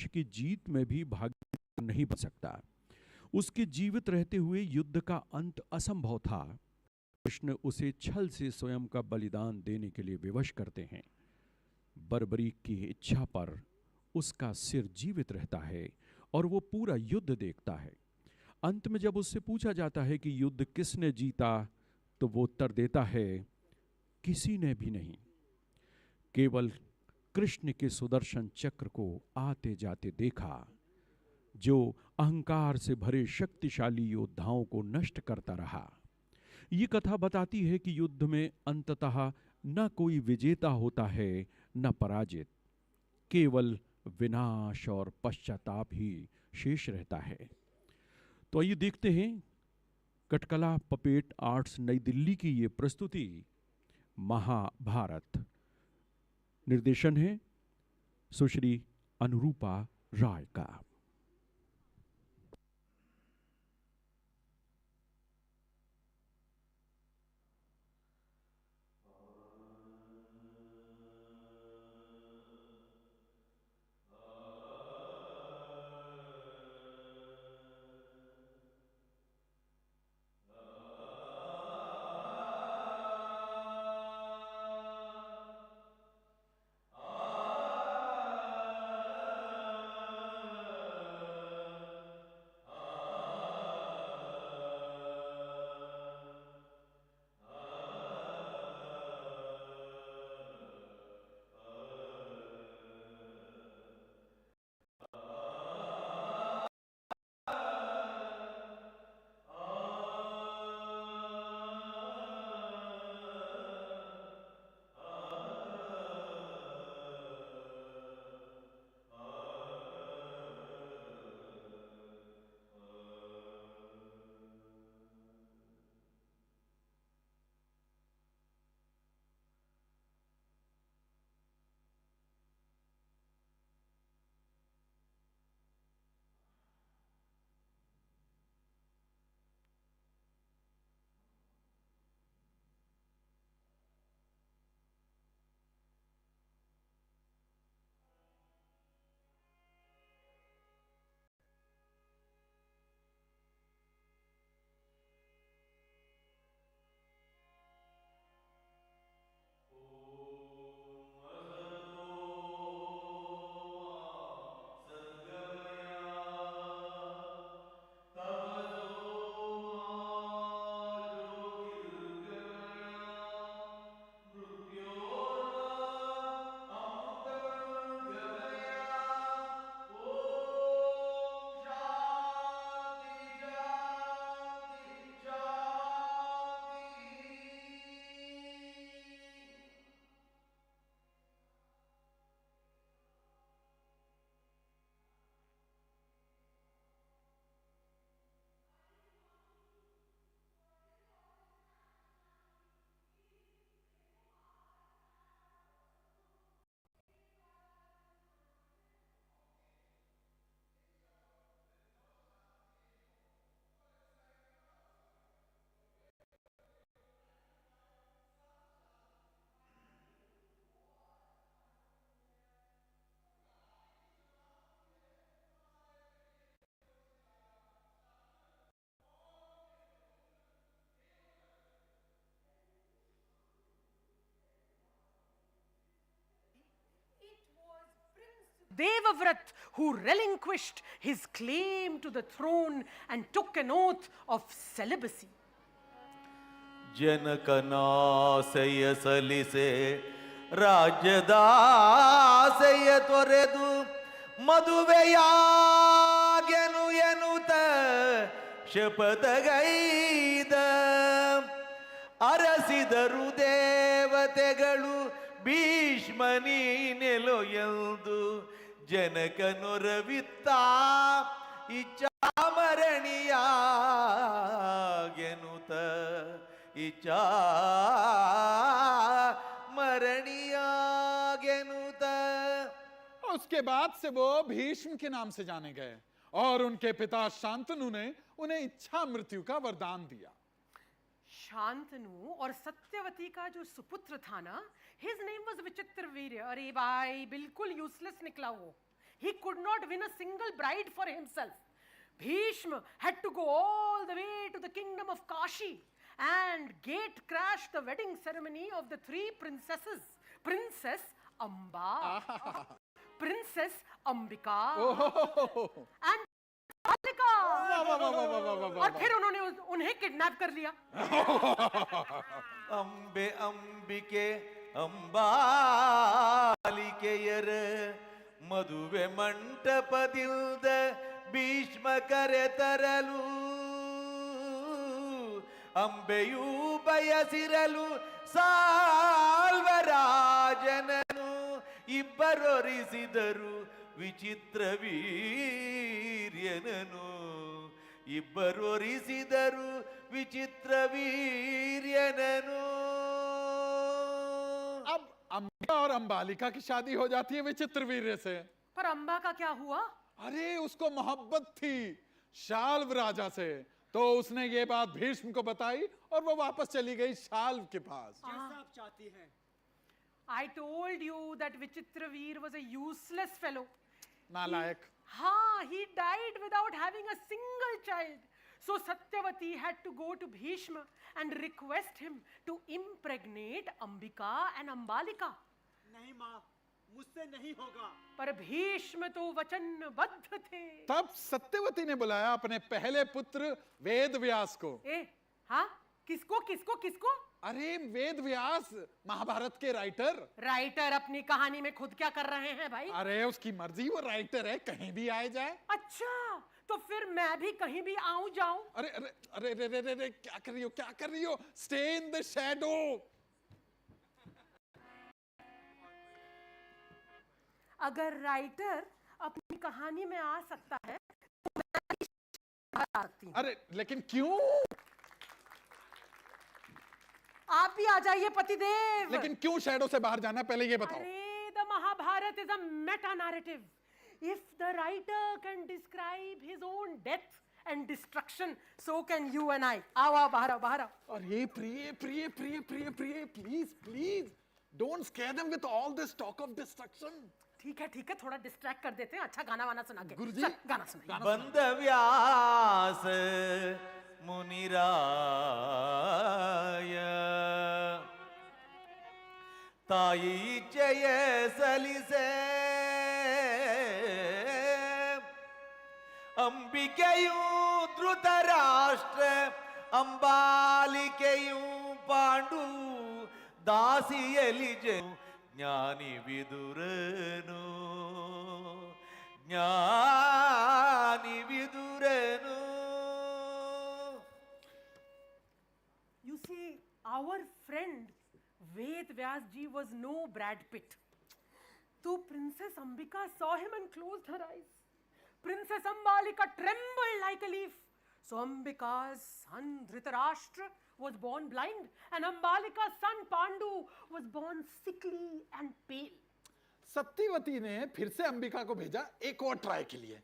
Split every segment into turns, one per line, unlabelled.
की जीत में भी भागीदार नहीं बन सकता। उसके जीवित रहते हुए युद्ध का अंत असंभव था। कृष्ण उसे छल से स्वयं का बलिदान देने के लिए विवश करते हैं। बर्बरी की इच्छा पर उसका सिर जीवित रहता है और वो पूरा युद्ध देखता है। अंत में जब उससे पूछा जाता है कि युद्ध किसने जीता, तो वो उत्तर देता है, किसी ने भी नहीं। केवल कृष्ण के सुदर्शन चक्र को आते जाते देखा, जो अहंकार से भरे शक्तिशाली योद्धाओं को नष्ट करता रहा। ये कथा बताती है कि युद्ध में अंततः न कोई विजेता होता है, न पराजित। केवल विनाश और पश्चाताप ही शेष रहता है। तो आइए देखते हैं कटकला पपेट आर्ट्स नई दिल्ली की ये प्रस्तुति महाभारत। निर्देशन है सुश्री अनुरूपा राय का।
Devavrat, who relinquished his claim to the throne and took an oath of celibacy.
ಜನಕನಾಸೆಯ ಸಲಿಸೆ ರಾಜ್ಯದಾಸೆಯ ತೊರೆದು ಮದುವೆಯಾಗೆನು ಎನ್ನುತ್ತ ಶಪಥಗೈದ ಅರಸಿದರು ದೇವತೆಗಳು ಭೀಷ್ಮನಿ ನೆಲೊಯಲ್ದು ಜನಕನೊರವಿತ್ತ ಇಚ್ಛಾಮರಣಿಯಾಗೆನುತ इच्छा मरणियागेनुत।
उसके बाद से वो भीष्म के नाम से जाने गए और उनके पिता शांतनु ने उन्हें इच्छा मृत्यु का वरदान दिया।
शांतनु और सत्यवती का जो सुपुत्र था ना, हिज नेम वाज विचित्रवीर्य। अरे भाई बिल्कुल यूजलेस निकला वो। He could not win a single bride for himself. Bhishma had to go all the way to the kingdom of Kashi and gate crash the wedding ceremony of the three princesses. Princess Amba, Princess Ambika, and Malika. और फिर उन्होंने उन्हें kidnap कर लिया.
ಅಂಬೆ ಅಂಬಿಕೆ ಅಂಬಾಲಿಕೆಯರ ಮದುವೆ ಮಂಟಪದಿಲ್ದ ಭೀಷ್ಮ ಕರೆ ತರಲು ಅಂಬೆಯೂ ಬಯಸಿರಲು ಸಾಲ್ವರಾಜನನು ಇಬ್ಬರೊರಿಸಿದರು ವಿಚಿತ್ರ ವೀರ್ಯನನು ಇಬ್ಬರೊರಿಸಿದರು ವಿಚಿತ್ರ ವೀರ್ಯನನು.
अब अंबिका और अंबालिका की शादी हो जाती है विचित्र वीर्य से.
पर अंबा का क्या हुआ?
अरे उसको मोहब्बत थी शाल्व राजा से, तो उसने ये बात भीष्म को बताई और वो वापस चली गई शाल्व के पास.
जैसा आप चाहती हैं.
I told you that Vichitraveer was a useless fellow.
नालायक.
हाँ, he died without having a single child. So Satyavati had to go to Bhishma and request him to impregnate Ambika and Ambalika.
नहीं माँ, मुझसे नहीं होगा.
पर भीष्म तो वचनबद्ध थे.
तब सत्यवती ने बुलाया अपने पहले पुत्र वेद व्यास को.
हाँ, किसको किसको किसको?
अरे वेद व्यास, महाभारत के राइटर.
राइटर अपनी कहानी में खुद क्या कर रहे हैं भाई?
अरे उसकी मर्जी, वो राइटर है, कहीं भी आए जाए.
अच्छा, तो फिर मैं भी कहीं भी आऊं जाऊं?
अरे अरे अरे अरे अरे अरे क्या कर रही हो, क्या कर रही हो? Stay in the shadow.
अगर राइटर अपनी कहानी में आ सकता है तो मैं भी आ सकती हूं.
अरे लेकिन क्यों?
आप भी आ जाइए पतिदेव.
लेकिन क्यों शैडो से बाहर जाना, पहले ये बताओ.
अरे the Mahabharata is a meta narrative. If the writer can describe his own death and destruction, so can you and I. आओ बाहर आओ बाहर आओ.
अरे प्रिय प्रिय प्रिय प्रिय प्रिय, please please don't square them with all this talk of destruction.
ठीक है, थोड़ा डिस्ट्रैक्ट कर देते हैं. अच्छा गाना वाना सुना के.
गुरुजी,
चल, गाना सुनाइए.
ಬಂದ ವ್ಯಾಸ ಮುನಿರಾಯ ತಾಯಿ ಇಚ್ಛೆಯ ಸಲಿಸೆ ಅಂಬಿಕೆಯೂ ಧೃತರಾಷ್ಟ್ರ ಅಂಬಾಲಿಕೆಯೂ ಪಾಂಡು ದಾಸಿಯಲಿ ಜ್ಞಾನಿ ವಿದುರನು ಜ್ಞಾನಿ ವಿದುರನು.
You see, our friend Ved Vyas ji was no Brad Pitt. So Princess Ambika saw him and closed her eyes. Princess Ambalika trembled like a leaf. So Ambika's son Dhritarashtra was born blind, and Ambalika's son Pandu was born sickly and pale.
Satyavati ने फिर से अंबिका को भेजा एक और try के लिए.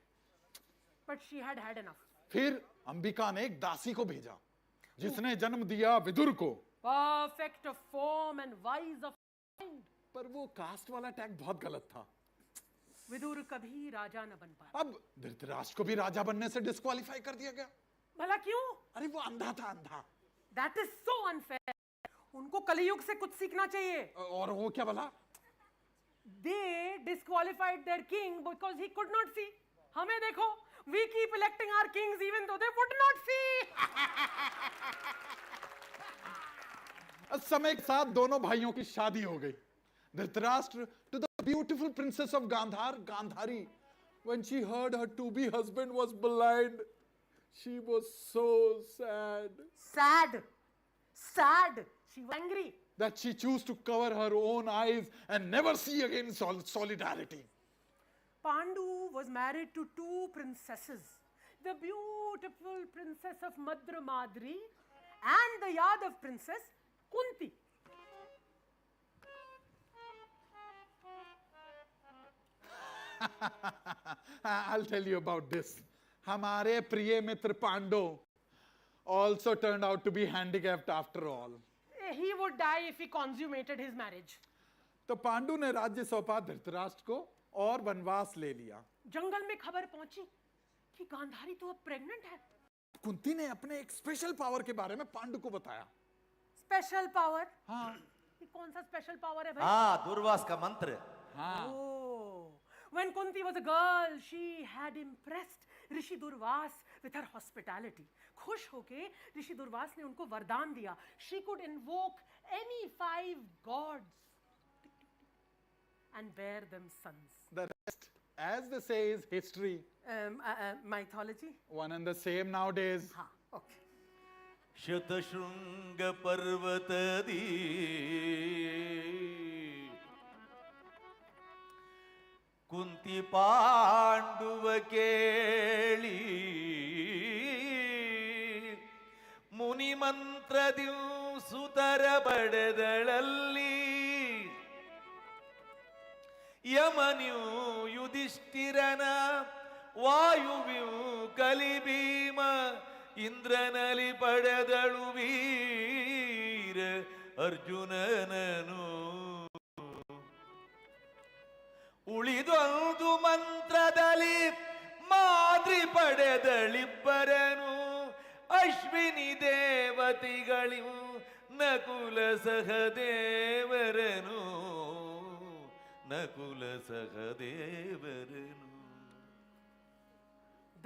But she had had enough.
फिर अंबिका ने एक दासी को भेजा जिसने जन्म दिया विदुर को.
Perfect of form and wise of mind.
पर वो कास्ट वाला टैग बहुत गलत था.
विदुर कभी राजा न बन पाया.
अब धृतराष्ट्र को भी राजा बनने से डिस्क्वालीफाई कर दिया गया.
भला क्यों?
अरे वो अंधा था, अंधा.
That is so unfair. उनको कलियुग से कुछ सीखना चाहिए.
और वो क्या बोला?
They disqualified their king because he could not see. हमें देखो, we keep electing our kings even though they would not see.
समय के साथ दोनों भाइयों की शादी हो गई. Dhritarashtra to the beautiful princess of Gandhar, Gandhari. When she heard her to-be husband was blind, she was so sad.
Sad. She was angry.
That she chose to cover her own eyes and never see again solidarity.
Pandu was married to two princesses. The beautiful princess of Madra Madri and the Yadav princess Kunti.
I'll tell you about this. हमारे प्रिय मित्र Pandu also turned out to be handicapped after all.
He would die if he consummated his marriage.
तो पांडु ने राज्य सौंपा धृतराष्ट्र को और वनवास ले लिया।
जंगल में खबर पहुंची कि गांधारी तो अब प्रेग्नेंट है।
कुंती ने अपने एक स्पेशल पावर के बारे में पांडु को बताया।
Special power?
हाँ
ये कौन सा स्पेशल पावर है भाई?
हाँ, दूरवास का मंत्र।
हाँ।
Oh, when Kunti was a girl, she had impressed Rishi Durvasa with her hospitality. खुश होके ऋषि दुर्वास ने उनको वरदान दिया. She could invoke any 5 gods and bear them sons.
The rest, as they say, is history.
Mythology?
One and the same nowadays.
हाँ, okay.
Shatashringa ಪರ್ವತದಿ ಕುಂತಿ ಪಾಂಡುವ ಕೇಳಿ ಮುನಿ ಮಂತ್ರದಿ ಸುತರ ಬಡದಳಲ್ಲಿ ಯಮನ್ಯು ಯುಧಿಷ್ಠಿರನ ವಾಯುವ್ಯು ಕಲಿಭೀಮ ಇಂದ್ರನಲಿ ಪಡೆದಳು ವೀರ ಅರ್ಜುನನನು ಉಳಿದೊಂದು ಮಂತ್ರದಲ್ಲಿ Madri ಪಡೆದಳಿಬ್ಬರನು Ashwini ದೇವತೆಗಳಿವು Nakula ಸಹದೇವರನು Nakula ಸಹದೇವರನು.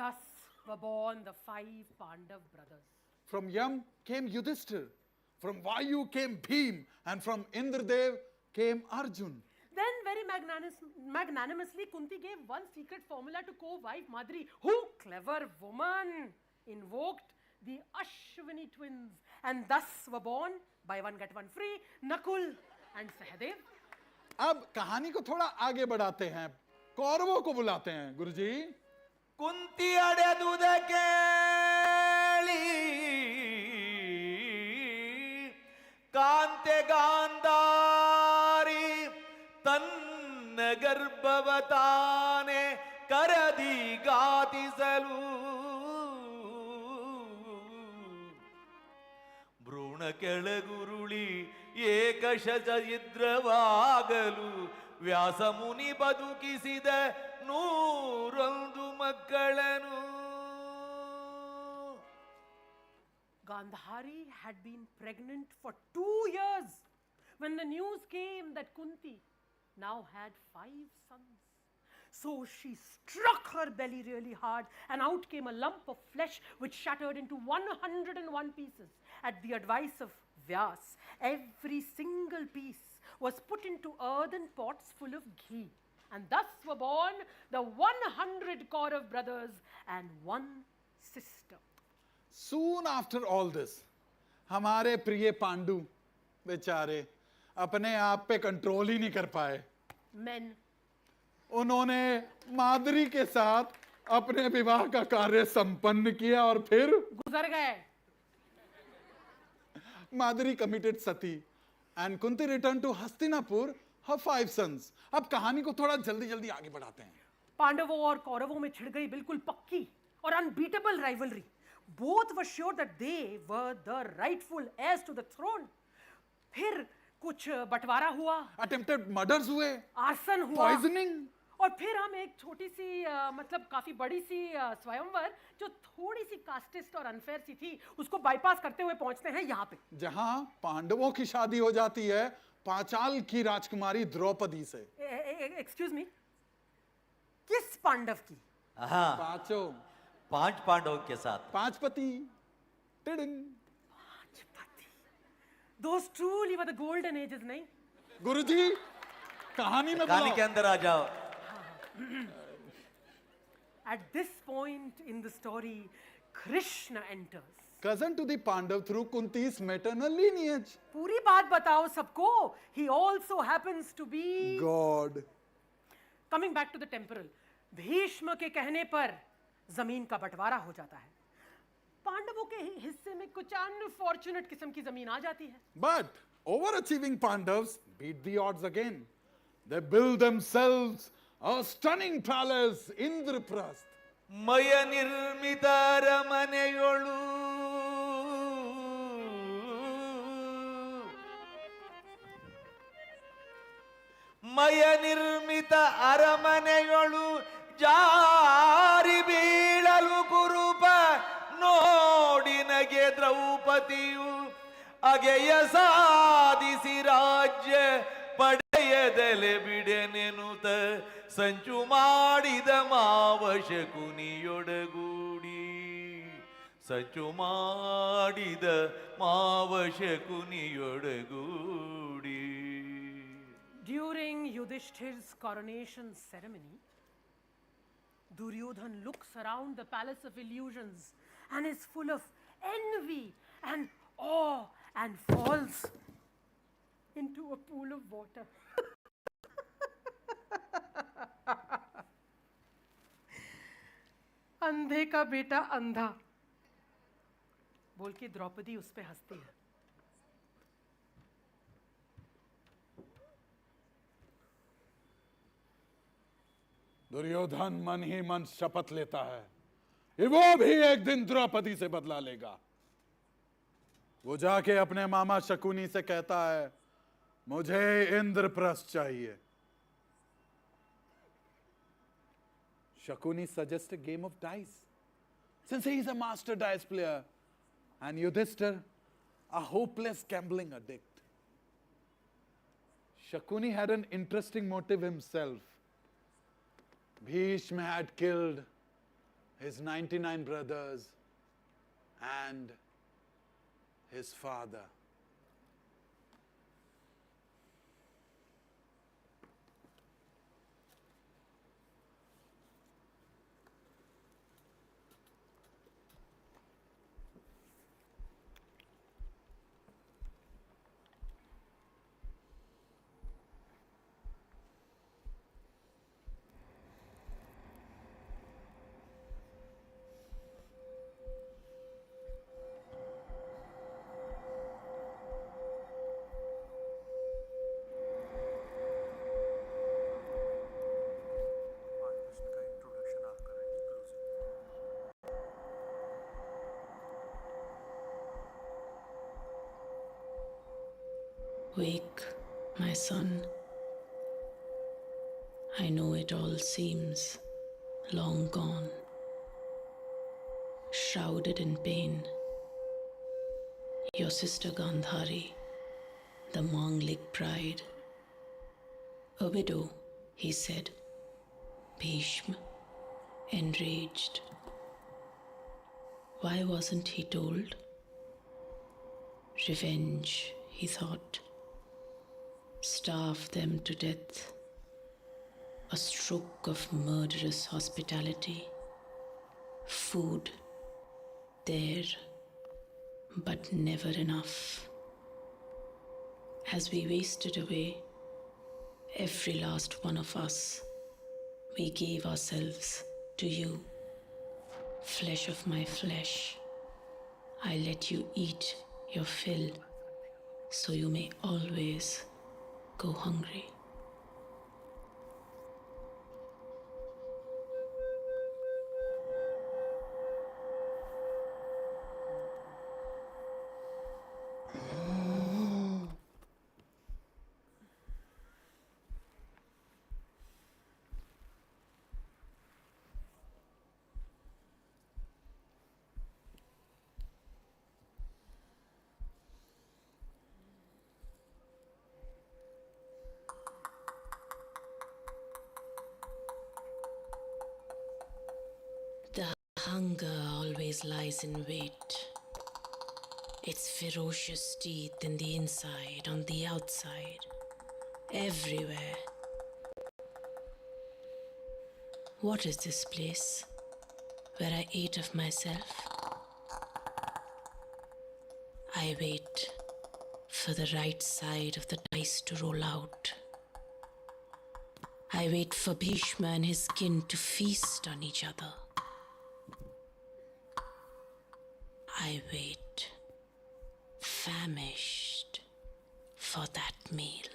Thus were born the 5 Pandav brothers.
From Yam came Yudhishthir, from Vayu came Bhim, and from Indradev came Arjun.
Then very magnanimously Kunti gave one secret formula to co-wife Madri, who, clever woman, invoked the Ashwini twins, and thus were born, buy one get one free, Nakul and Sahadev.
अब कहानी को थोड़ा आगे बढ़ाते हैं, कौरवों को बुलाते हैं। गुरुजी,
ಕುಂತಿ ಅಡೆದುದ ಕೇಳಿ ಕಾಂತೆ ಗಾಂಧಾರಿ ತನ್ನ ಗರ್ಭವತಾನೆ ಕರದಿ ಗಾತಿಸಲು ಭ್ರೂಣ ಕೆಳಗುರುಳಿ ಏಕಶಚಿದ್ರವಾಗಲು ವ್ಯಾಸ ಮುನಿ ಬದುಕಿಸಿದ 101 ಮಕ್ಕಳನು.
Gandhari had been pregnant for 2 years when the news came that Kunti now had 5 sons. So she struck her belly really hard, and out came a lump of flesh which shattered into 101 pieces. At the advice of Vyas, every single piece was put into earthen pots full of ghee. And thus were born the 100 Kaurav brothers and 1 sister.
soon after all this, हमारे प्रिय पांडु बेचारे अपने आप पे control ही नहीं कर पाए।
Men.
उन्होंने माद्री के साथ अपने विवाह का कार्य संपन्न किया और फिर
गुजर गए.
Madri committed sati and Kunti returned to Hastinapur, her 5 sons. अब कहानी को थोड़ा जल्दी जल्दी आगे बढ़ाते हैं।
पांडवों और कौरवों में छिड़ गई बिल्कुल पक्की और unbeatable rivalry. Both were sure that they were the rightful heirs to the throne. फिर कुछ बंटवारा हुआ,
Attempted murders हुए,
आर्सन हुआ,
poisoning,
और फिर हम एक छोटी सी मतलब काफी बड़ी सी स्वयंवर जो थोड़ी सी कास्टिस्ट और अनफेयर सी थी उसको बाईपास करते हुए पहुंचते हैं यहाँ पे,
जहां पांडवों की शादी हो जाती है पांचाल की राजकुमारी द्रौपदी से।
एक्सक्यूज मी, किस पांडव की?
हाँ,
पांचों,
5 पांडवों के साथ।
5 पति। Tiding.
Those truly were the golden ages, नहीं?
गुरुजी, कहानी में
कहानी के
बुलाओ।
अंदर आ जाओ।
At this point in the story, Krishna enters.
Cousin to the Pandav through Kunti's maternal lineage.
पूरी बात बताओ सबको. He also happens to be
God.
coming back to the temporal. Bhishma के कहने पर जमीन का बंटवारा हो जाता है. पांडवों के हिस्से में कुछ अनफॉर्चुनेट किस्म की जमीन आ जाती है.
But overachieving Pandavas beat the odds again. They build themselves a stunning palace, Indraprasth.
ಮಯ ನಿರ್ಮಿತ ಅರಮನೆಯೊಳು ಮಯ ನಿರ್ಮಿತ ಅರಮನೆಯೊಳು ಜಾರಿ ಬೀಳಲು ಕುರುಪ ನೋಡಿ ನಗೆ ದ್ರೌಪದಿಯು ಅಗೆಯ ಸಾಧಿಸಿ ರಾಜ್ಯ ಪಡೆಯದಲೆ ಬಿಡೆನೆನುತ ಸಂಚು ಮಾಡಿದ ಮಾವ ಶಕುನಿಯೊಡಗೂಡಿ ಸಂಚು ಮಾಡಿದ ಮಾವ ಶಕುನಿಯೊಡಗೂಡಿ.
During Yudhishthir's coronation ceremony, Duryodhan looks around the palace of illusions and is full of envy and awe and falls into a pool of water. अंधे का बेटा अंधा बोल के द्रौपदी उस पे हंसती है.
दुर्योधन मन ही मन शपथ लेता है कि वो भी एक दिन द्रौपदी से बदला लेगा. वो जाके अपने मामा शकुनी से कहता है, मुझे इंद्रप्रस्थ चाहिए. Shakuni suggests a game of dice, since he is a master dice player, and Yudhishthir, a hopeless gambling addict. Shakuni had an interesting motive himself. Bhishma had killed his 99 brothers and his father.
Wake, my son. I know it all seems long gone, shrouded in pain. Your sister Gandhari, the Manglik bride, a widow, he said. Bhishma, enraged. Why wasn't he told? Revenge, he thought. Starve them to death. A stroke of murderous hospitality. Food there, but never enough. As we wasted away, every last one of us, we gave ourselves to you. Flesh of my flesh, I let you eat your fill, so you may always go hungry. The hunger always lies in wait. Its ferocious teeth in the inside, on the outside, everywhere. What is this place where I ate of myself? I wait for the right side of the dice to roll out. I wait for Bhishma and his kin to feast on each other. I wait, famished, for that meal.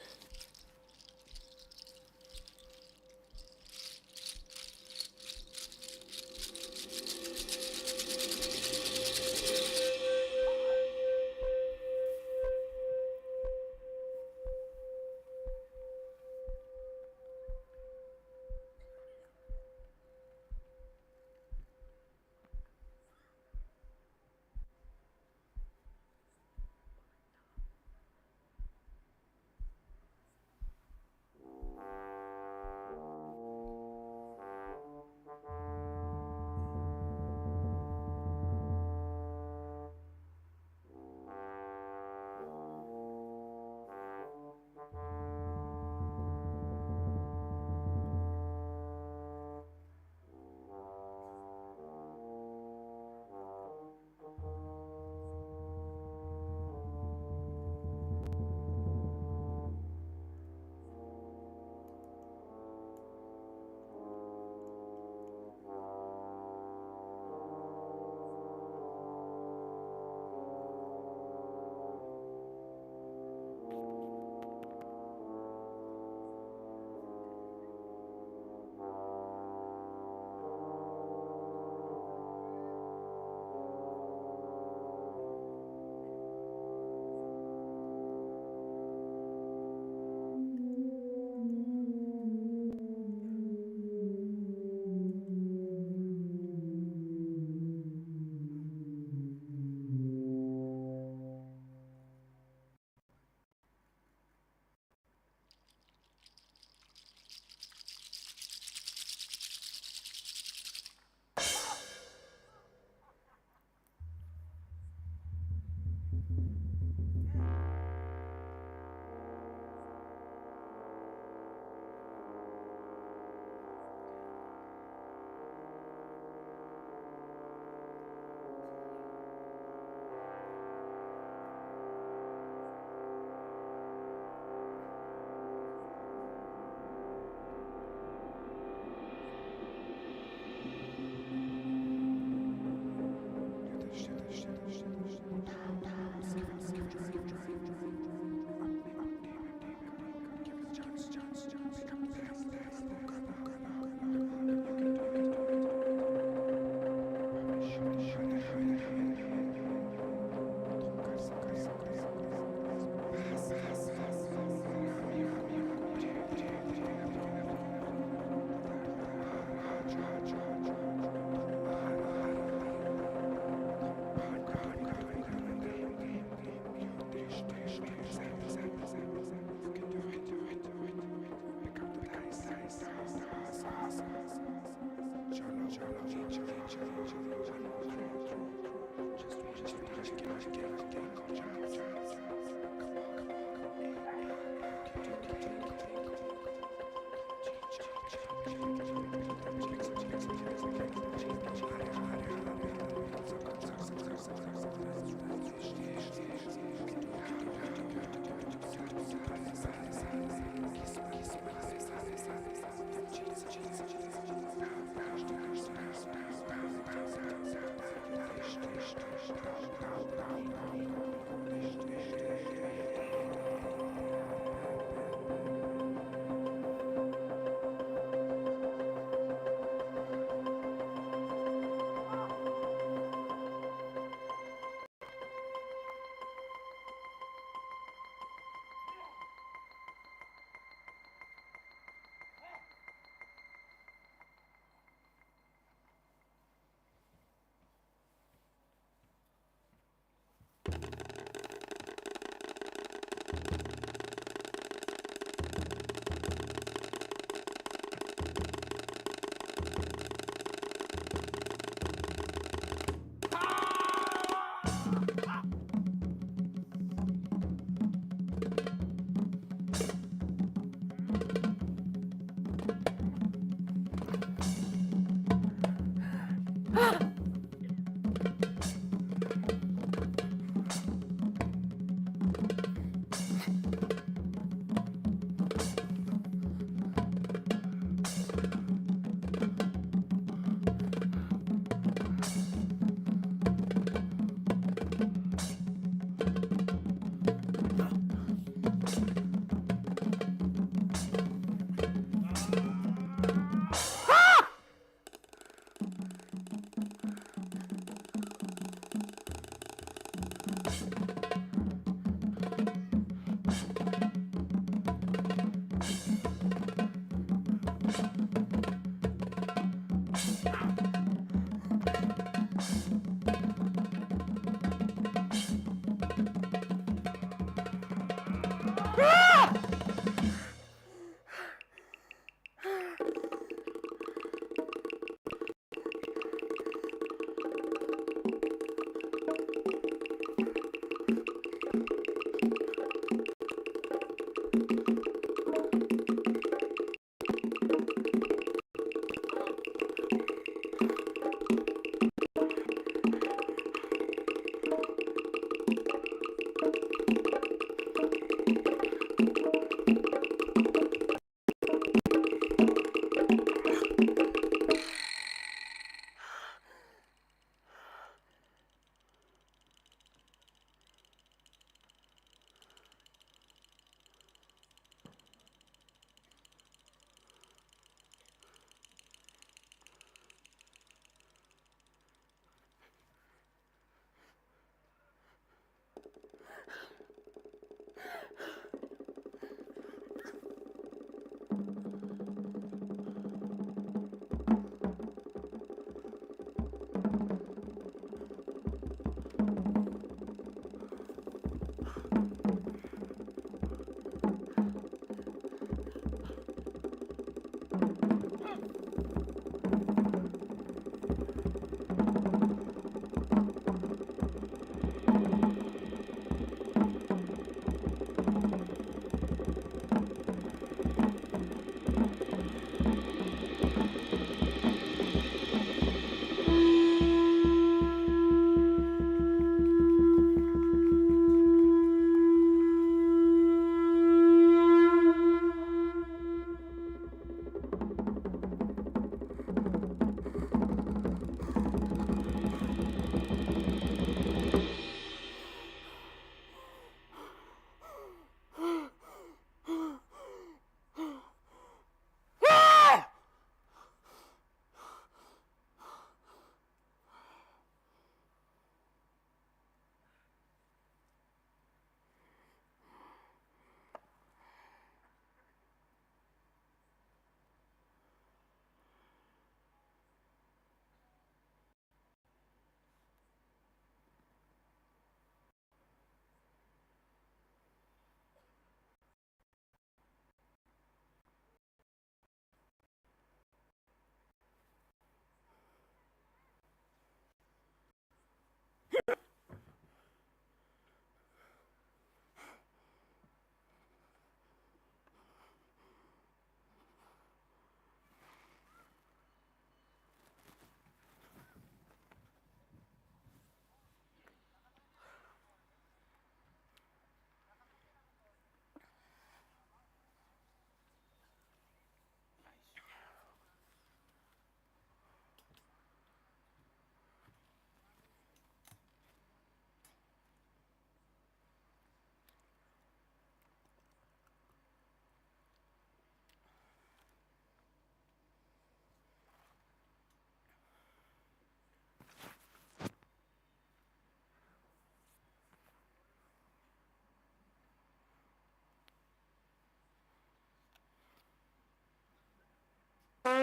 स्वामी,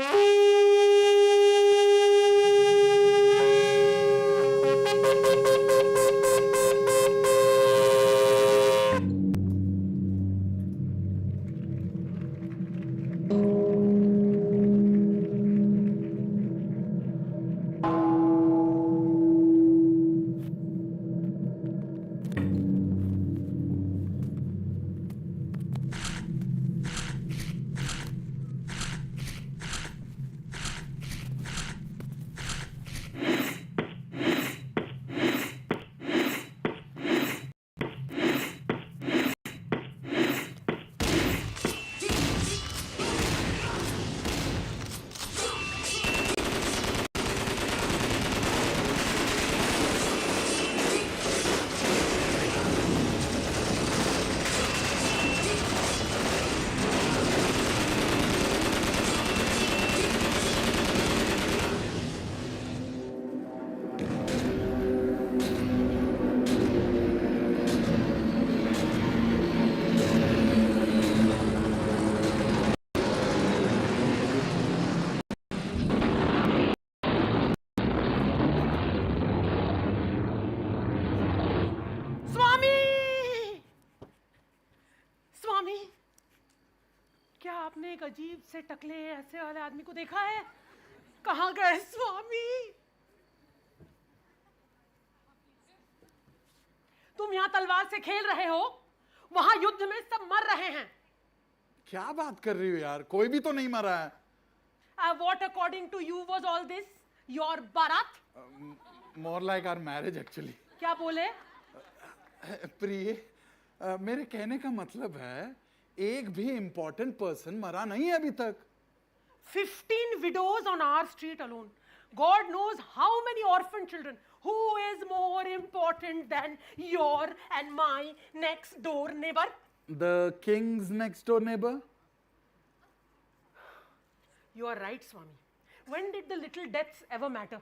स्वामी, क्या आपने एक अजीब से टकले ऐसे वाले आदमी को देखा है? कहाँ गए स्वामी? तुम यहाँ तलवार से खेल रहे हो, वहां युद्ध में सब मर रहे हैं.
क्या बात कर रही हो यार, कोई भी तो नहीं मरा है.
What according to you was all this? Your barat?
More like our marriage actually.
क्या बोले?
प्रिय, मेरे कहने का मतलब है एक भी इंपॉर्टेंट पर्सन मरा नहीं है अभी तक.
15 widows on our street alone. God knows how many orphan children. Who is more important than your and my next door neighbor?
The king's next door neighbor.
You are right, Swami. When did the little deaths ever matter?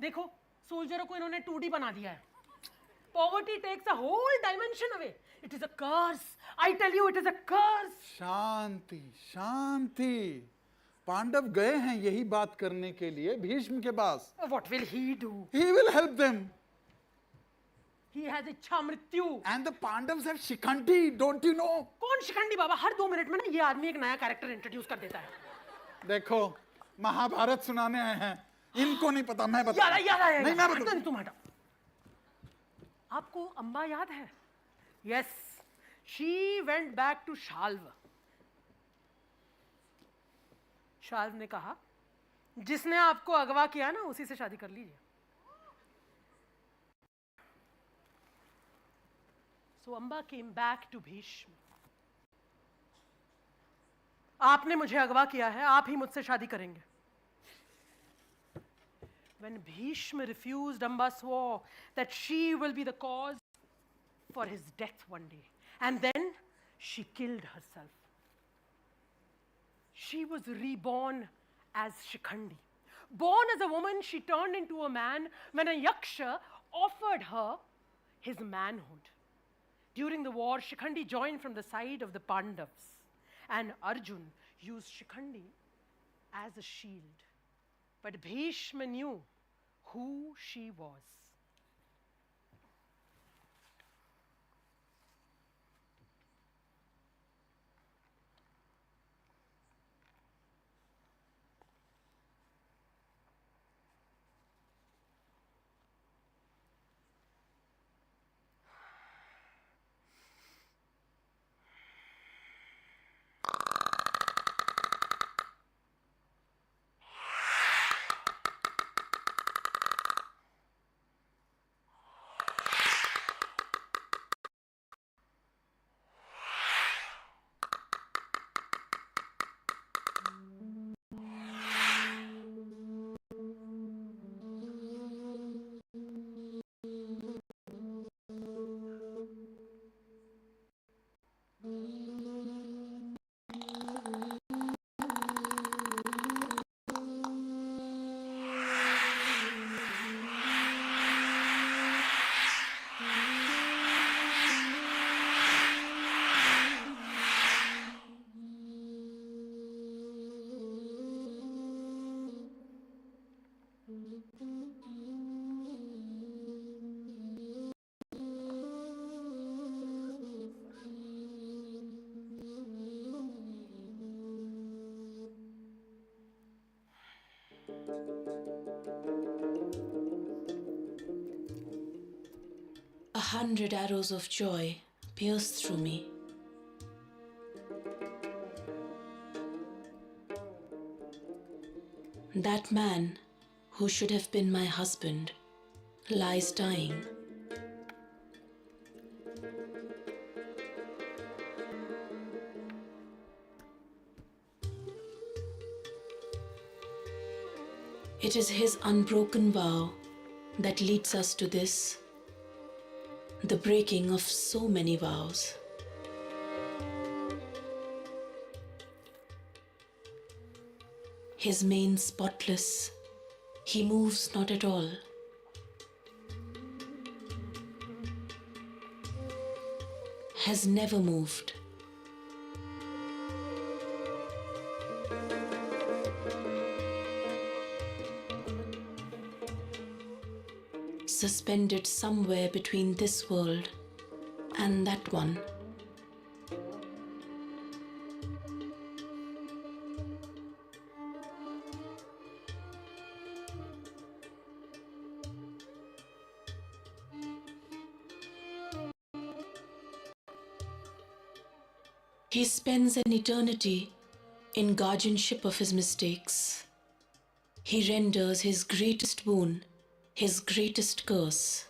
देखो, सोल्जरों को इन्होंने 2D बना दिया है. Poverty takes a whole dimension away. It is a curse. I tell you, it is a curse.
शांति, शांति. पांडव गए हैं यही बात करने के लिए भीष्म के पास.
What will he do?
He will help them.
He has इच्छा मृत्यु.
And the Pandavas have Shikhandi, don't you know?
कौन शिखंडी बाबा? हर 2 मिनट में ना ये आदमी एक नया कैरेक्टर इंट्रोड्यूस कर देता है.
देखो, महाभारत सुनाने आए हैं, इनको नहीं पता, मैं बता.
याद आया.
नहीं, मैं बता.
तुम हटा. आपको अम्बा याद है? Yes, she went back to Shalva. Shalva ने कहा, जिसने आपको अगवा किया ना उसी से शादी कर लीजिए. So Amba came back to Bhishma. आपने मुझे अगवा किया है, आप ही मुझसे शादी करेंगे. When Bhishma refused, Amba swore that she will be the cause for his death one day. And then she killed herself. She was reborn as Shikhandi. Born as a woman, she turned into a man when a yaksha offered her his manhood. During the war, Shikhandi joined from the side of the Pandavas, and Arjun used Shikhandi as a shield. But Bhishma knew who she was.
100 arrows of joy pierced through me. That man, who should have been my husband, lies dying. It is his unbroken vow that leads us to this, the breaking of so many vows. His mane spotless, he moves not at all. Has never moved. Suspended somewhere between this world and that one. He spends an eternity in guardianship of his mistakes. He renders his greatest boon, his greatest curse,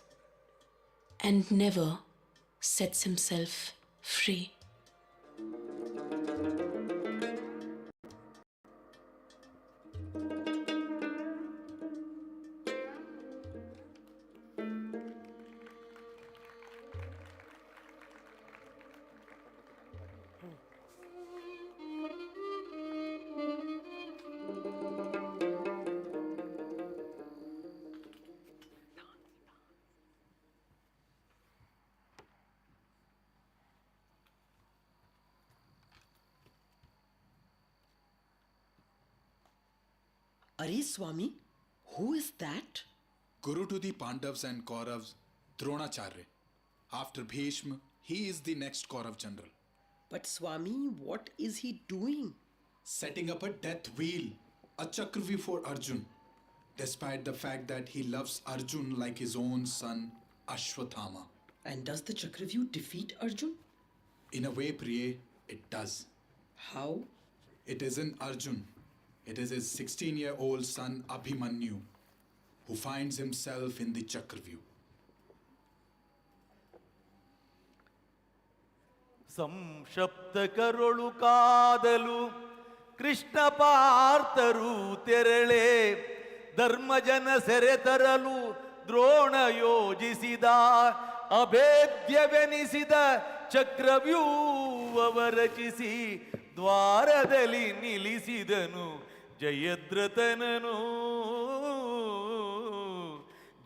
and never sets himself free.
Are Swami, who is that?
Guru to the Pandavas and Kauravas, Dronacharya. After Bhishma, he is the next Kaurav general.
But Swami, what is he doing?
Setting up a death wheel, a Chakravyuh for Arjun, despite the fact that he loves Arjun like his own son, Ashwathama.
And does the Chakravyuh defeat Arjun?
In a way, Priye, it does.
How?
It isn't Arjun. It is his 16-year-old son Abhimanyu, who finds himself in the Chakravyuh.
ಸಂಶಪ್ತ ಕರುಳು ಕಾದಲು ಕೃಷ್ಣ ಪಾರ್ಥರು ತೆರಳೆ ಧರ್ಮಜನ ಸೆರೆ ತರಲು ದ್ರೋಣ ಯೋಜಿಸಿದ ಅಭೇದ್ಯವೆನಿಸಿದ ಚಕ್ರವ್ಯೂಹವ ರಚಿಸಿ ದ್ವಾರದಲ್ಲಿ ನಿಲ್ಲಿಸಿದನು ಜಯದ್ರಥನನು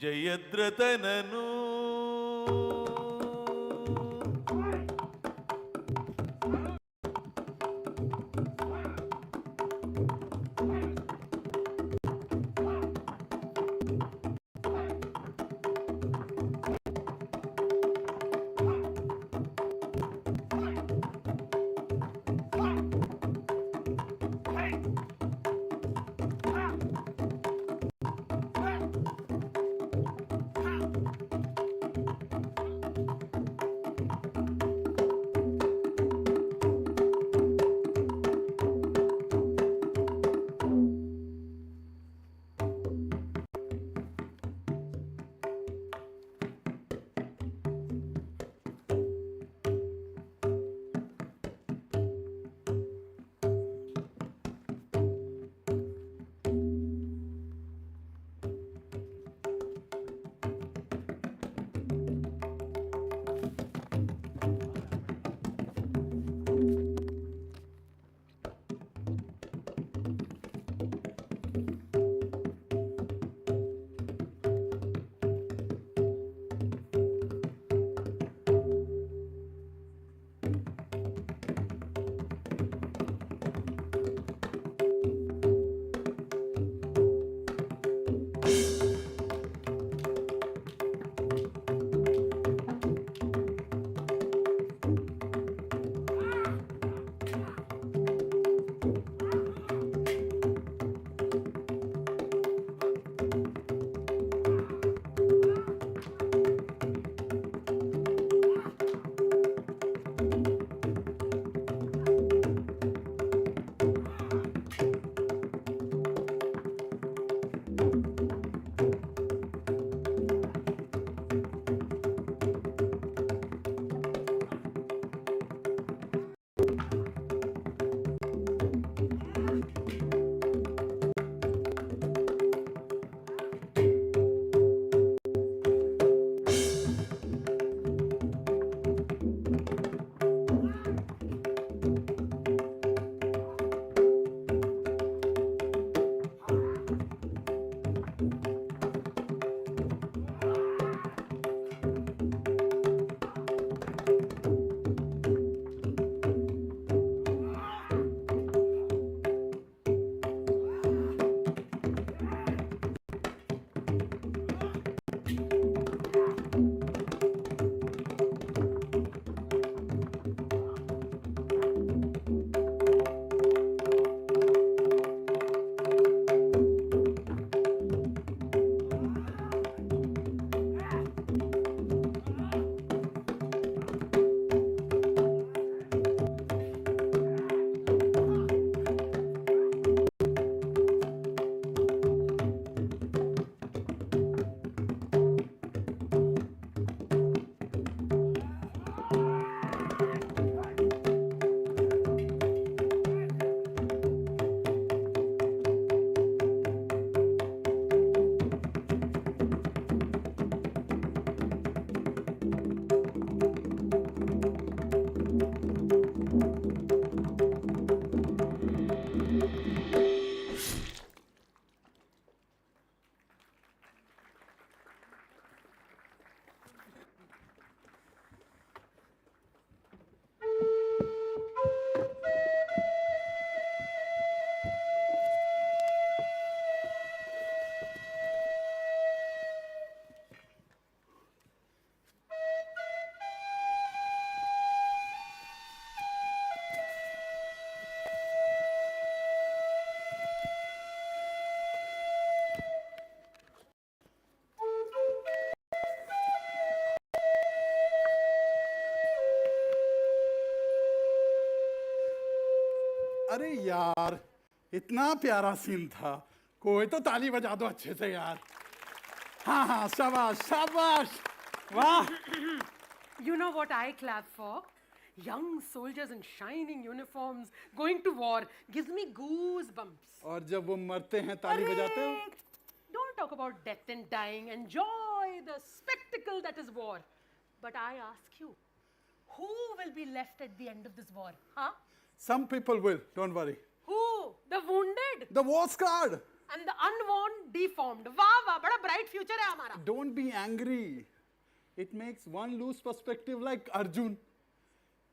ಜಯದ್ರಥನನು.
अरे यार, इतना प्यारा scene था, कोई तो ताली बजा दो अच्छे से यार. हाँ हाँ, शाबाश शाबाश, वाह.
You know what I clap for? Young soldiers in shining uniforms going to war gives me goosebumps.
और जब वो मरते हैं ताली बजाते हो.
Arre! Don't talk about death and dying. Enjoy the spectacle that is war. But I ask you, who will be left at the end of this war? Huh?
Some people will, don't worry.
Who? The wounded
The war scarred.
and the unworn, deformed. वाह वाह, बड़ा bright future है हमारा.
Don't be angry. It makes one lose perspective like Arjun.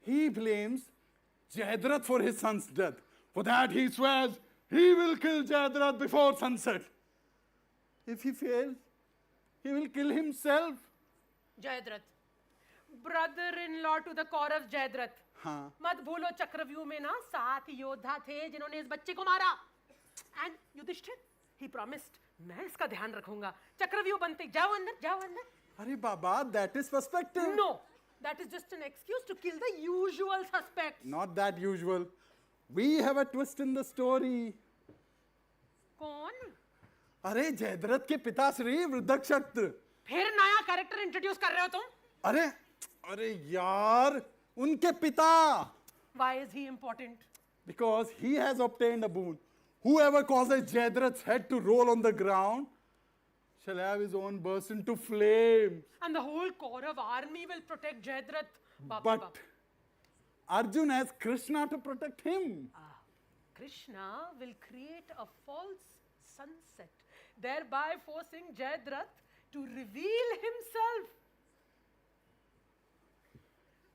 He blames Jayadratha for his son's death. For that he swears he will kill Jayadratha before sunset. If he fails, he will kill himself.
Jayadratha, brother-in-law to the Kauravs, Jayadratha.
हाँ.
मत भूलो चक्रव्यूह में ना 7 योद्धा थे जिन्होंने इस बच्चे को मारा. And Yudhishthir, he promised, मैं इसका ध्यान रखूंगा. चक्रव्यूह बनते, जाओ अंदर, जाओ अंदर.
Arey Baba, that is perspective.
No, that is just an excuse to kill the usual suspects.
Not that usual. We have a twist in the story.
कौन?
अरे जयद्रथ के पिताश्री वृद्धक्षत्र.
फिर नया कैरेक्टर इंट्रोड्यूस कर रहे हो तुम?
अरे अरे यार, उनके पिता.
Why is he important?
Because he has obtained a boon. Whoever causes Jayadratha's head to roll on the ground shall have his own burst into flames.
And the whole Kaurav army will protect Jayadratha.
But Arjun has Krishna to protect him.
Krishna will create a false sunset, thereby forcing Jayadratha to reveal himself.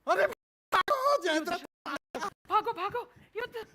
अरे जयद्रथ.
भागो भागो, युद्ध.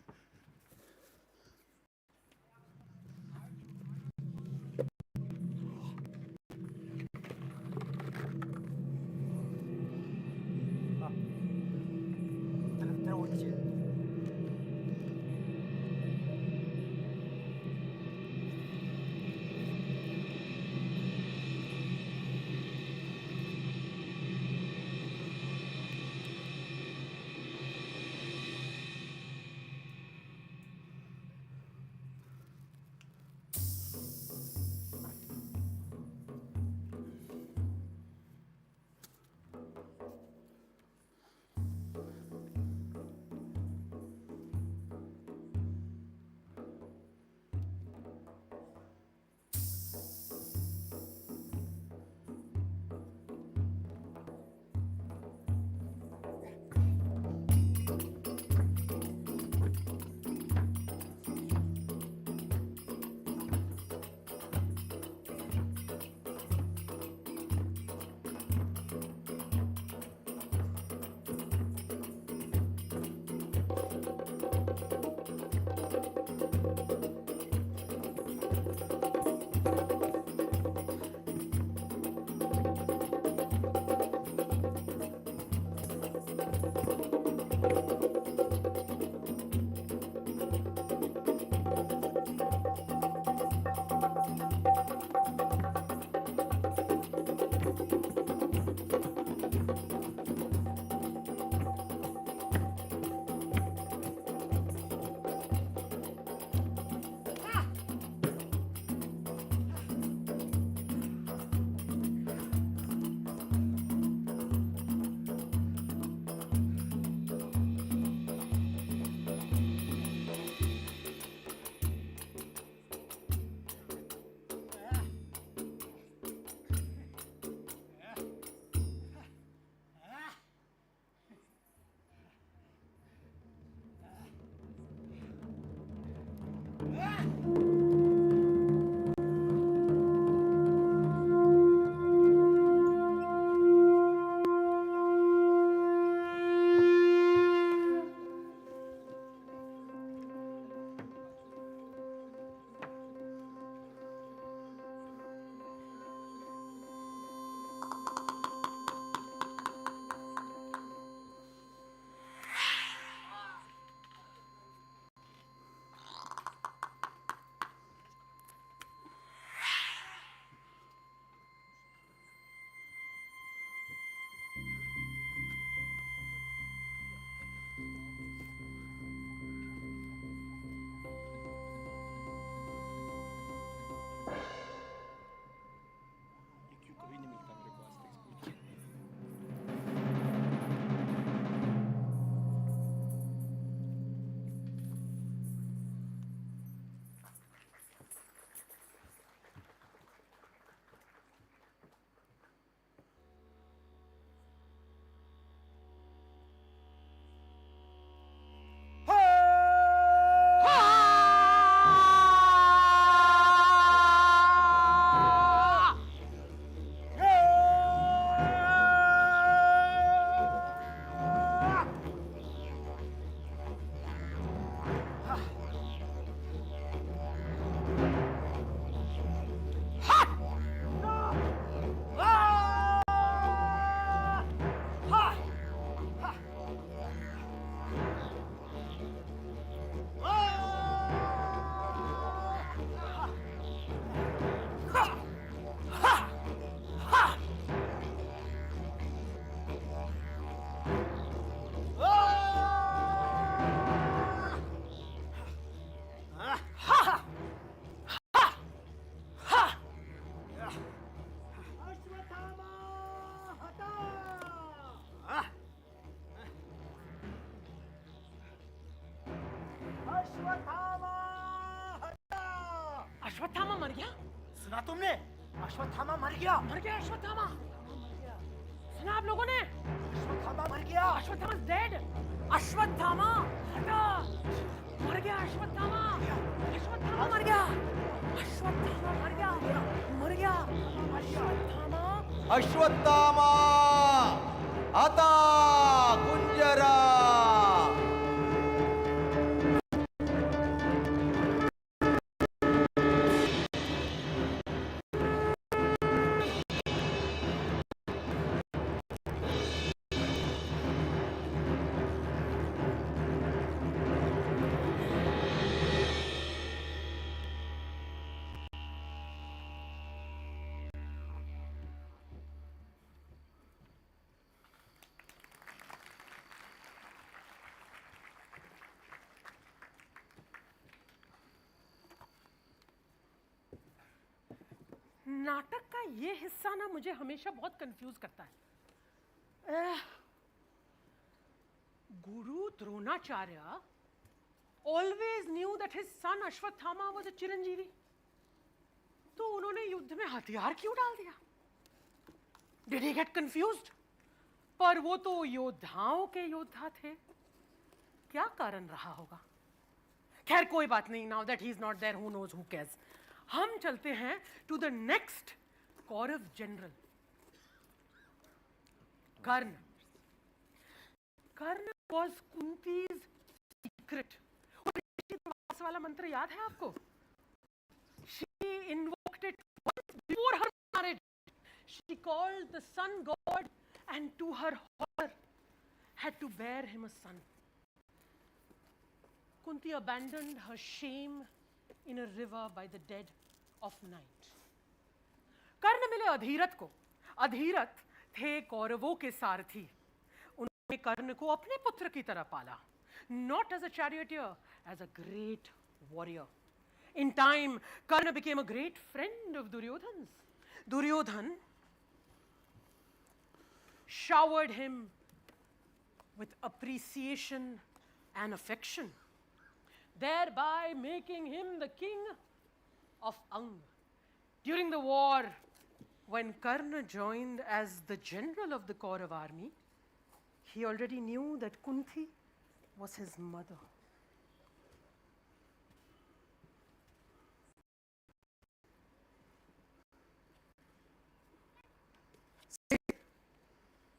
मर गया?
सुना तुमने? अश्वत्थामा मर गया।
मर गया अश्वत्थामा? सुना आप लोगों ने?
अश्वत्थामा मर गया।
Ashwatthama is dead. अश्वत्थामा हटा। मर गया अश्वत्थामा। अश्वत्थामा मर गया। अश्वत्थामा मर गया। मर गया अश्वत्थामा।
अश्वत्थामा आता कुंजरा.
नाटक का ये हिस्सा ना मुझे हमेशा बहुत कंफ्यूज करता है। गुरु Dronacharya always knew that his son Ashwatthama was a Chiranjeevi, तो उन्होंने युद्ध में हथियार क्यों डाल दिया? Did he get confused? पर वो तो योद्धाओं के योद्धा थे, क्या कारण रहा होगा? खैर कोई बात नहीं, now that he is not there, who knows, who cares? हम चलते हैं to the next Kaurava general, Karna. Karna was Kunti's secret. वाला मंत्र याद है आपको? She invoked it once before her marriage. She called the sun god and to her horror had to bear him a son. Kunti abandoned her shame in a river by the dead of night. कर्ण मिले अधीरथ को. अधीरथ थे कौरवों के सारथी. उन्होंने कर्ण को अपने पुत्र की तरह पाला. Not as a charioteer, as a great warrior. In time, Karna became a great friend of Duryodhan's. Duryodhan showered him with appreciation and affection, thereby making him the king of Ang. During the war, when Karna joined as the general of the Kaurav army, he already knew that Kunti was his mother.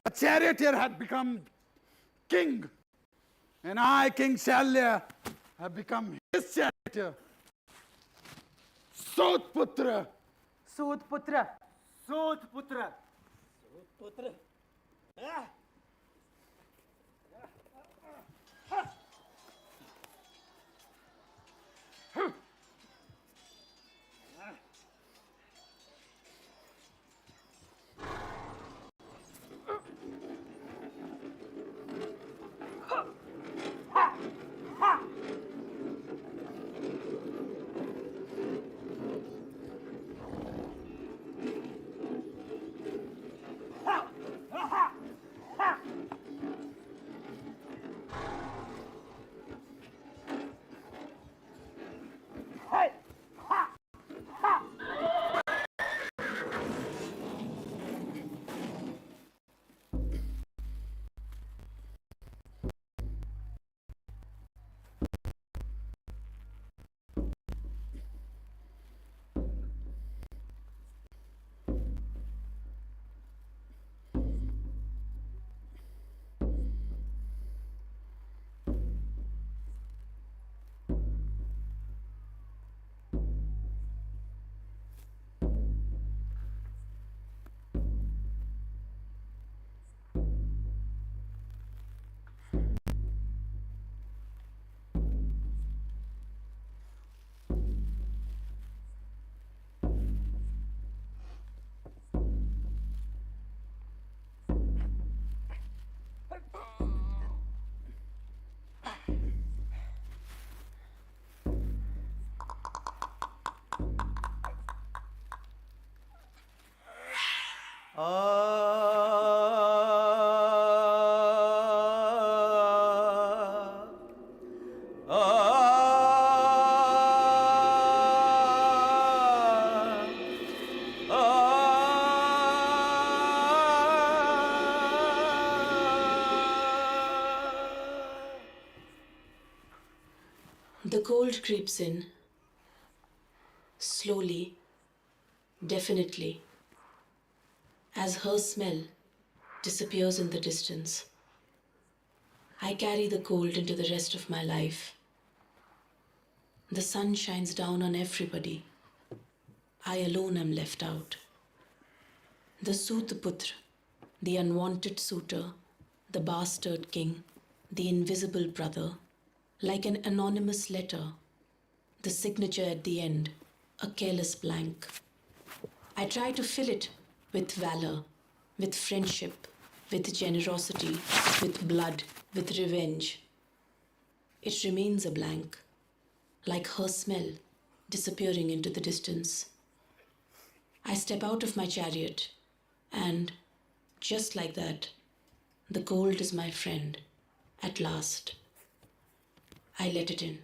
A charioteer had become king, and I, King Shalya, have become his charioteer. Sotputra.
Sotputra.
सूतपुत्र. सूतपुत्र.
The cold creeps in, slowly, definitely, as her smell disappears in the distance. I carry the cold into the rest of my life. The sun shines down on everybody. I alone am left out. The Sutputra, the unwanted suitor, the bastard king, the invisible brother, like an anonymous letter, the signature at the end, a careless blank. I try to fill it with valor, with friendship, with generosity, with blood, with revenge. It remains a blank, like her smell disappearing into the distance. I step out of my chariot, and just like that, the cold is my friend. At last, I let it in.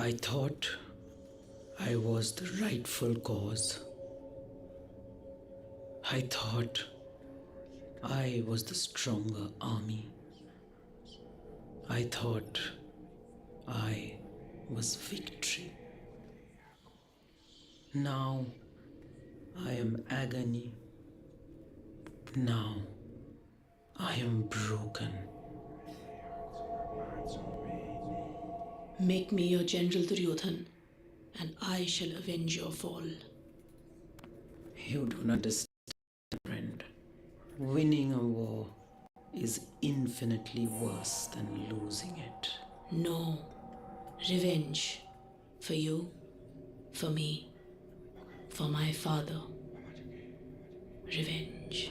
I thought I was the rightful cause. I thought I was the stronger army. I thought I was victory. Now I am agony. Now I am broken.
Make me your General Duryodhan, and I shall avenge your fall.
You don't understand, friend. Winning a war is infinitely worse than losing it.
No. Revenge. For you, for me, for my father. Revenge.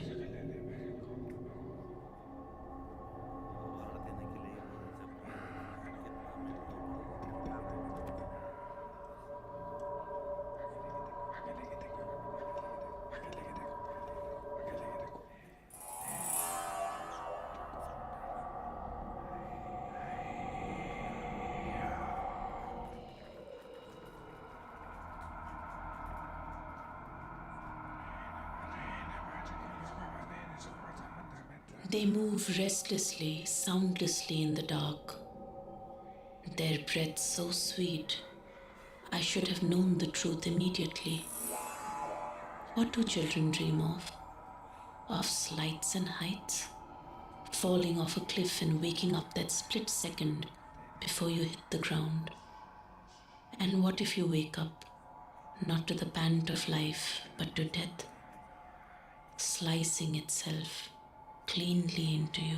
They move restlessly, soundlessly in the dark. Their breath so sweet. I should have known the truth immediately. What do children dream of? Of slights and heights? Falling off a cliff and waking up that split second before you hit the ground. And what if you wake up, not to the pant of life, but to death, slicing itself cleanly into you?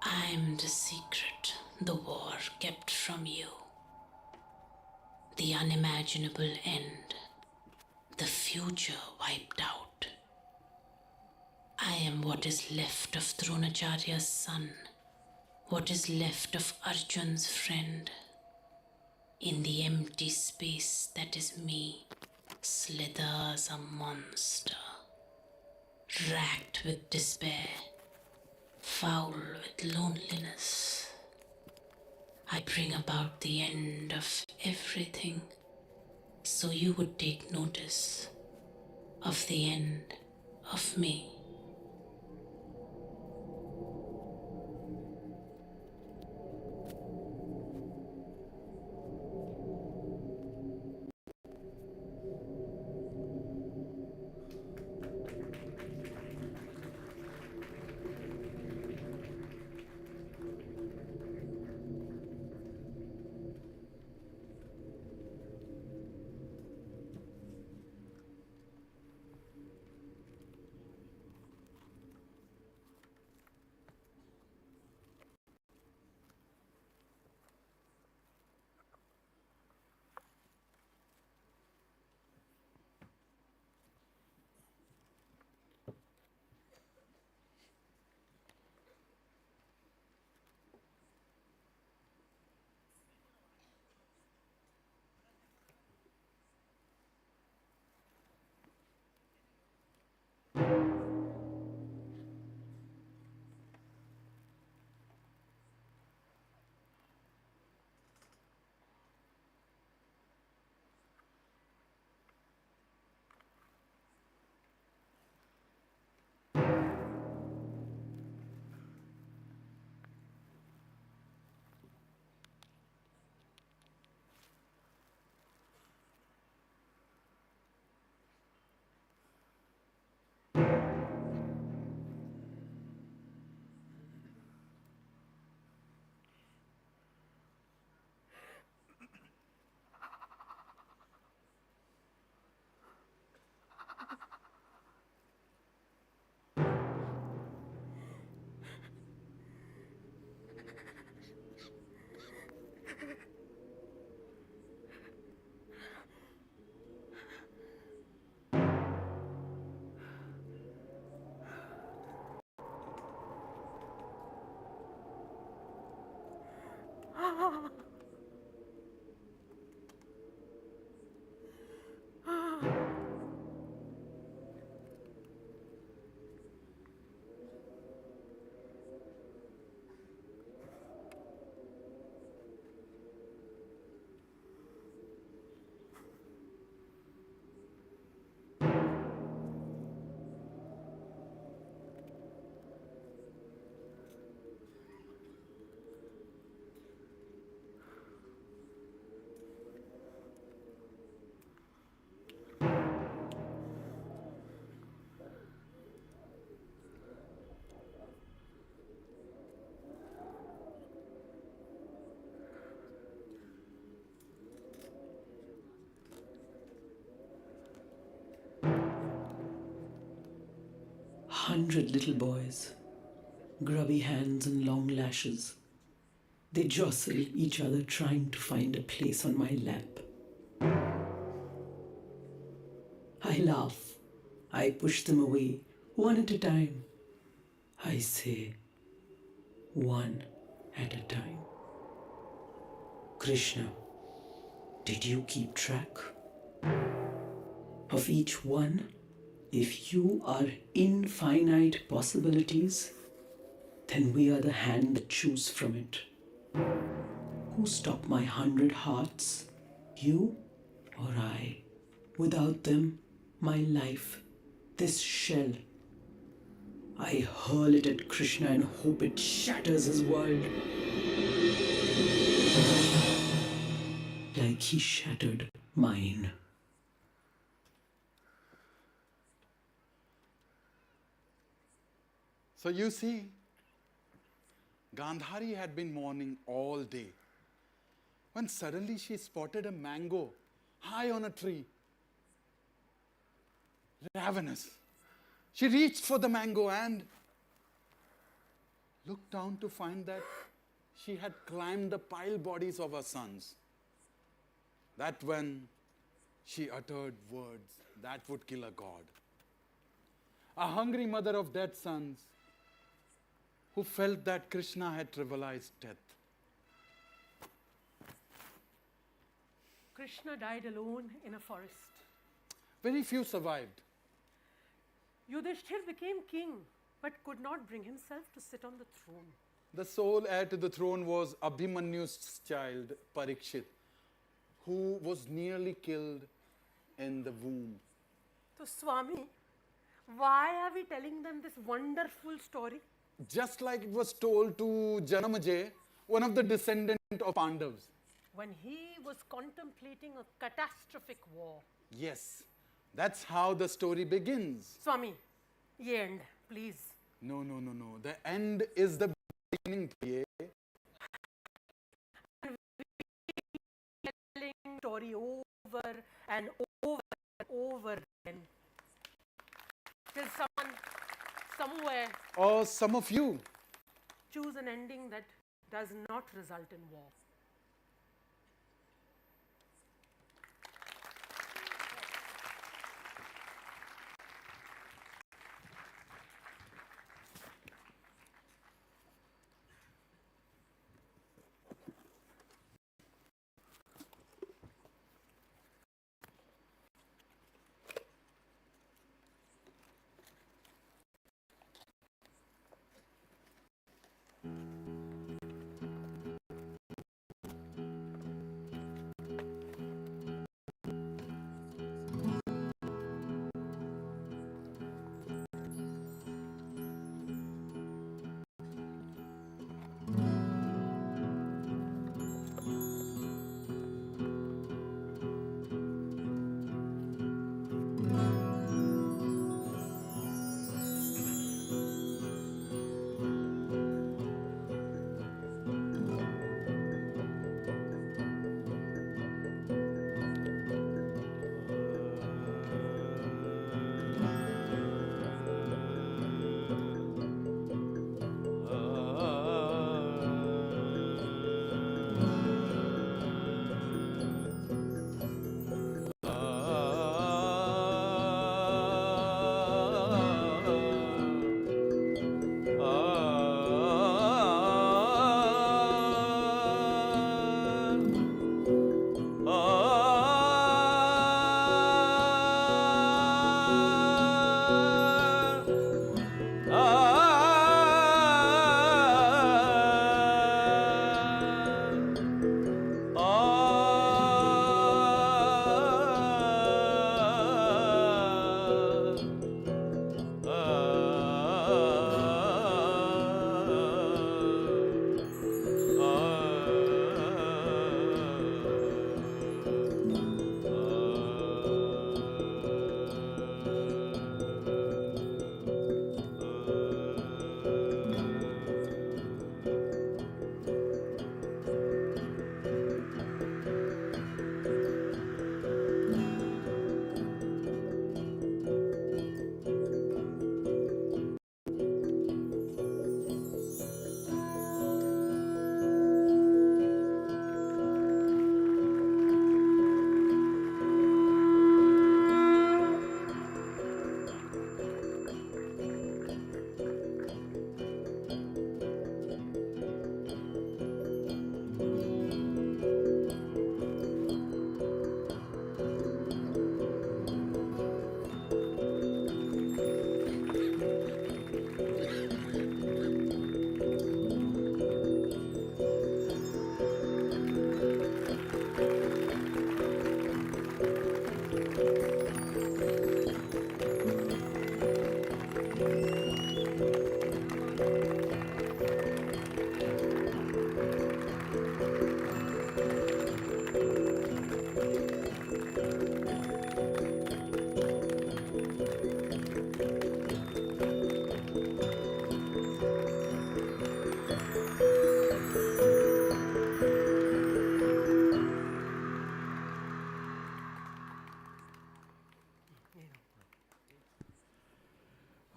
I'm the secret the war kept from you. The unimaginable end. The future wiped out. I am what is left of Dronacharya's son. What is left of Arjun's friend. In the empty space that is me, slithers a monster. Racked with despair. Foul with loneliness. I bring about the end of everything, so you would take notice of the end of me.
100 little boys, grubby hands and long lashes. They jostle each other trying to find a place on my lap. I laugh. I push them away, one at a time. I say, one at a time. Krishna, did you keep track of each one? If you are infinite possibilities, then we are the hand that choose from it. Who stopped my 100 hearts? You or I? Without them, my life, this shell, I hurl it at Krishna and hope it shatters his world. Like he shattered mine.
So you see, Gandhari had been mourning all day when suddenly she spotted a mango high on a tree. Ravenous. She reached for the mango and looked down to find that she had climbed the pile bodies of her sons. That when she uttered words that would kill a god. A hungry mother of dead sons who felt that Krishna had trivialized death.
Krishna died alone in a forest.
Very few survived.
Yudhishthir became king, but could not bring himself to sit on the throne.
The sole heir to the throne was Abhimanyu's child, Parikshit, who was nearly killed in the womb.
So, Swami, why are we telling them this wonderful story?
Just like it was told to Janamajay, one of the descendants of Pandavas.
When he was contemplating a catastrophic war.
Yes, that's how the story begins.
Swami, ye end, please.
No. The end is the beginning.
Telling story over and over and over again. Till someone, somewhere,
Or some of you.
choose an ending that does not result in war.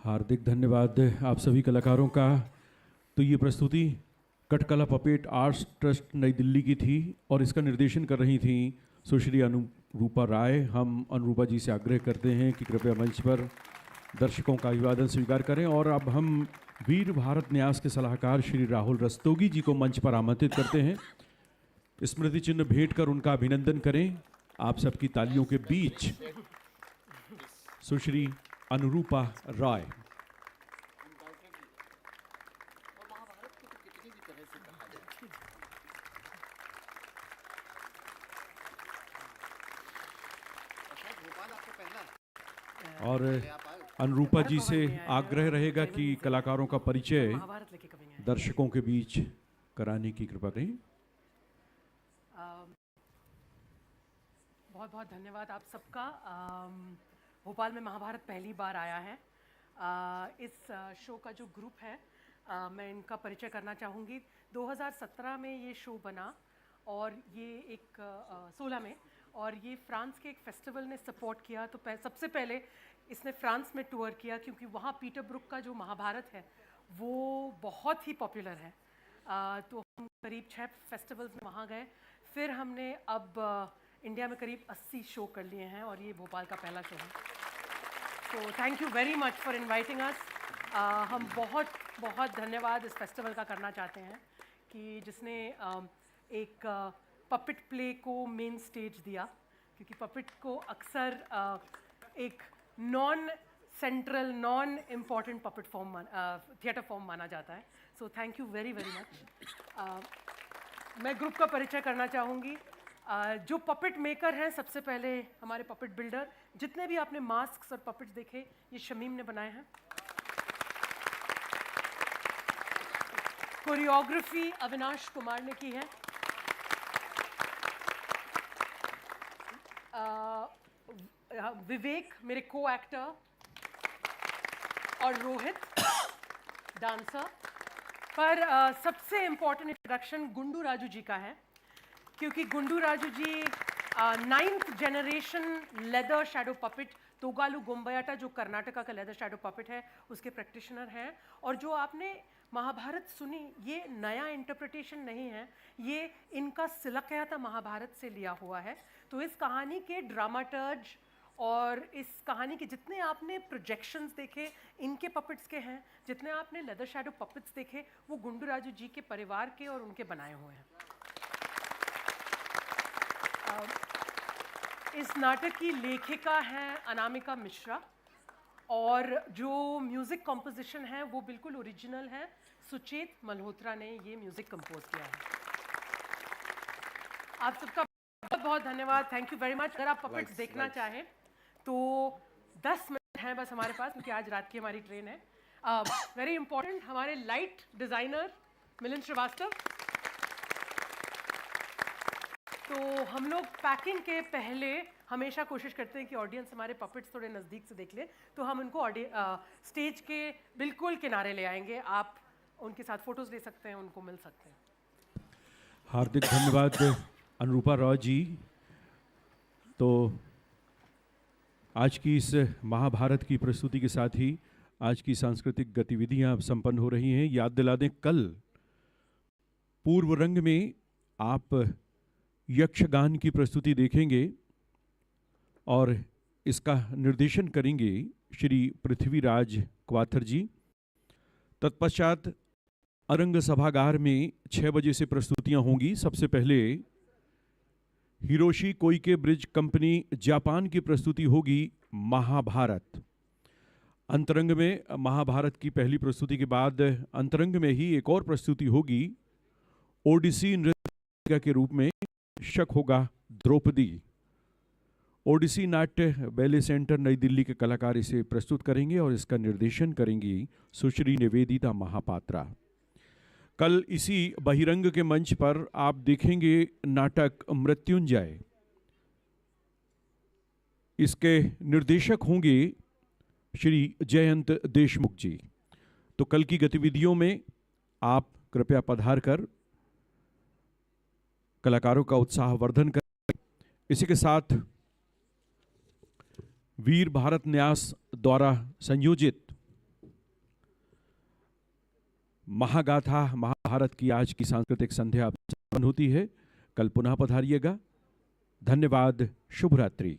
हार्दिक धन्यवाद आप सभी कलाकारों का। तो ये प्रस्तुति कटकला puppet arts trust नई दिल्ली की थी और इसका निर्देशन कर रही थी सुश्री अनुरूपा राय। हम अनुरूपा जी से आग्रह करते हैं कि कृपया मंच पर दर्शकों का अभिवादन स्वीकार करें और अब हम वीर भारत न्यास के सलाहकार श्री राहुल रस्तोगी जी को मंच पर आमंत्रित करते हैं। स्मृति चिन्ह भेंट कर उनका अभिनंदन करें। आप सबकी तालियों के बीच सुश्री अनुरूपा राय। और अनुरूपा जी से आग्रह रहेगा कि कलाकारों का परिचय
महाभारत लेके कभी नहीं आए।
दर्शकों के बीच कराने की कृपा करें।
बहुत बहुत धन्यवाद आप सबका। भोपाल में महाभारत पहली बार आया है। इस शो का जो ग्रुप है, मैं इनका परिचय करना चाहूँगी। 2017 में ये शो बना और ये एक 16 में, और ये फ्रांस के एक फेस्टिवल ने सपोर्ट किया। तो सबसे पहले इसने फ्रांस में टूर किया क्योंकि वहाँ पीटरब्रुक का जो महाभारत है वो बहुत ही पॉपुलर है। तो हम करीब 6 फेस्टिवल्स में वहाँ गए। फिर हमने अब इंडिया में करीब 80 शो कर लिए हैं और ये भोपाल का पहला शो है। तो thank you very much for inviting us. हम बहुत बहुत धन्यवाद इस फेस्टिवल का करना चाहते हैं कि जिसने एक पपेट प्ले को मेन स्टेज दिया, क्योंकि पपेट को अक्सर एक non central non important puppet form theatre form माना जाता है। So thank you very very much. मैं ग्रुप का परिचय करना चाहूँगी। जो पपेट मेकर हैं, सबसे पहले हमारे पपेट बिल्डर। जितने भी आपने मास्क और पपेट्स देखे, ये शमीम ने बनाए हैं। कोरियोग्राफी अविनाश कुमार ने की है। विवेक मेरे को एक्टर, और रोहित डांसर। पर सबसे इम्पोर्टेंट इंट्रोडक्शन गुंडू राजू जी का है, क्योंकि Gundu Raju ji 9th generation leather shadow puppet Togalu Gombeyata, जो कर्नाटका का लेदर शैडो पपेट है, उसके प्रैक्टिशनर हैं। और जो आपने महाभारत सुनी, ये नया इंटरप्रिटेशन नहीं है, ये इनका सिलकयाता महाभारत से लिया हुआ है। तो इस कहानी के ड्रामाटर्ज और इस कहानी के जितने आपने प्रोजेक्शंस देखे, इनके पपेट्स के हैं। जितने आपने लेदर शैडो पपेट्स देखे, वो गुंडू राजू जी के परिवार के और उनके बनाए हुए हैं। इस नाटक की लेखिका हैं अनामिका मिश्रा, और जो म्यूज़िक कंपोजिशन है वो बिल्कुल ओरिजिनल है। सुचेत मल्होत्रा ने ये म्यूज़िक कंपोज किया है। आप सबका बहुत बहुत धन्यवाद। Thank you very much. अगर आप पपेट्स देखना चाहें तो 10 मिनट हैं बस हमारे पास, क्योंकि आज रात की हमारी ट्रेन है। वेरी इंपॉर्टेंट, हमारे लाइट डिज़ाइनर मिलिंद श्रीवास्तव। तो हम लोग पैकिंग के पहले हमेशा कोशिश करते हैं कि ऑडियंस हमारे पपेट्स थोड़े नज़दीक से देख ले, तो हम उनको स्टेज के बिल्कुल किनारे ले आएंगे। आप उनके साथ फोटोज ले सकते हैं, उनको मिल सकते हैं।
हार्दिक धन्यवाद अनुरूपा राय जी। तो आज की इस महाभारत की प्रस्तुति के साथ ही आज की सांस्कृतिक गतिविधियां संपन्न हो रही हैं। याद दिला दें, कल पूर्व रंग में आप यक्षगान की प्रस्तुति देखेंगे और इसका निर्देशन करेंगे श्री पृथ्वीराज क्वाथर जी। तत्पश्चात अरंग सभागार में 6 बजे से प्रस्तुतियां होंगी। सबसे पहले Hiroshi Koike bridge company Japan की प्रस्तुति होगी महाभारत। अंतरंग में महाभारत की पहली प्रस्तुति के बाद अंतरंग में ही एक और प्रस्तुति होगी ओडिसी नृत्य के रूप में। शक होगा द्रौपदी। ओडिसी नाट्य बैले सेंटर नई दिल्ली के कलाकार इसे प्रस्तुत करेंगे और इसका निर्देशन करेंगी सुश्री निवेदिता महापात्रा। कल इसी बहिरंग के मंच पर आप देखेंगे नाटक मृत्युंजय। इसके निर्देशक होंगे श्री जयंत देशमुख जी। तो कल की गतिविधियों में आप कृपया पधार कर कलाकारों का उत्साहवर्धन करें। इसी के साथ वीर भारत न्यास द्वारा संयोजित महागाथा महाभारत की आज की सांस्कृतिक संध्या संपन्न होती है। कल पुनः पधारिएगा। धन्यवाद। शुभ रात्रि।